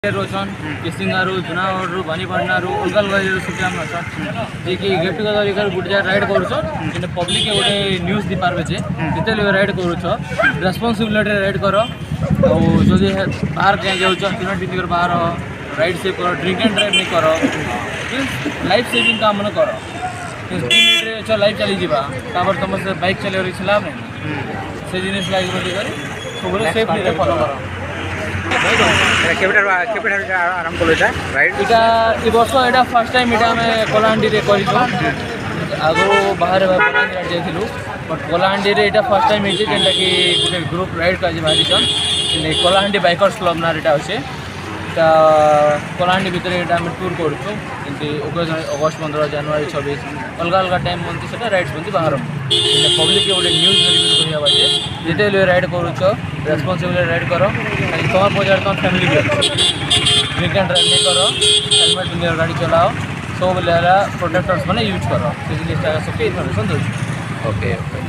रोशन किसिंगारू जुनागढ़ बानीपाटना अलग अलग सुखी आम अच्छा जे कि गेट टुगेदर इधर गोटे जगह राइड कर पब्लिक गोटे न्यूज दी पार्बे जे जिते राइड कर रेस्पॉन्सिबिलिटी राइड कर जदि बाहर जाए जाऊँ बाहर राइड से कर ड्रिंक एंड ड्राइव नहीं कर लाइफ सेविंग काम मन कर 3 मिनट लाइफ चली जापर तुम से बाइक चलाइवर କିଛି ଲାଭ नहीं से जिन लगे बोलिक सब सेफ्टी फलो कर आरंभ कल राइड वर्ष यहाँ फर्स्ट टाइम यहाँ आम कलाहांडी कर आगु बाहर बलांगीर जाइलु बट कलाहांडी यहाँ फर्स्ट टाइम होती जेनटा कि गोटे ग्रुप राइड कर बाहरी कलाहांडी बाइकर्स क्लब ना यहाँ अच्छे कलाहांडी भितर यहाँ आम टूर करूँ अगस्ट 15 जनवरी 26 अलग अलग टाइम बनती से राइड्स बनती बाहर पब्लिक गोटे न्यूज रिव्यू करवा जिते राइड करुच रेस्पॉन्सिबिलिटी राइड कर तुम पचार तुम फैमिली भी ड्रिंक एंड ड्राइव नहीं कर हेलमेट पिंधि गाड़ी चलाओ सब प्रोटेक्टर्स मैंने यूज कर से जिनिस सबके इनफर्मेशन दूसरी। ओके।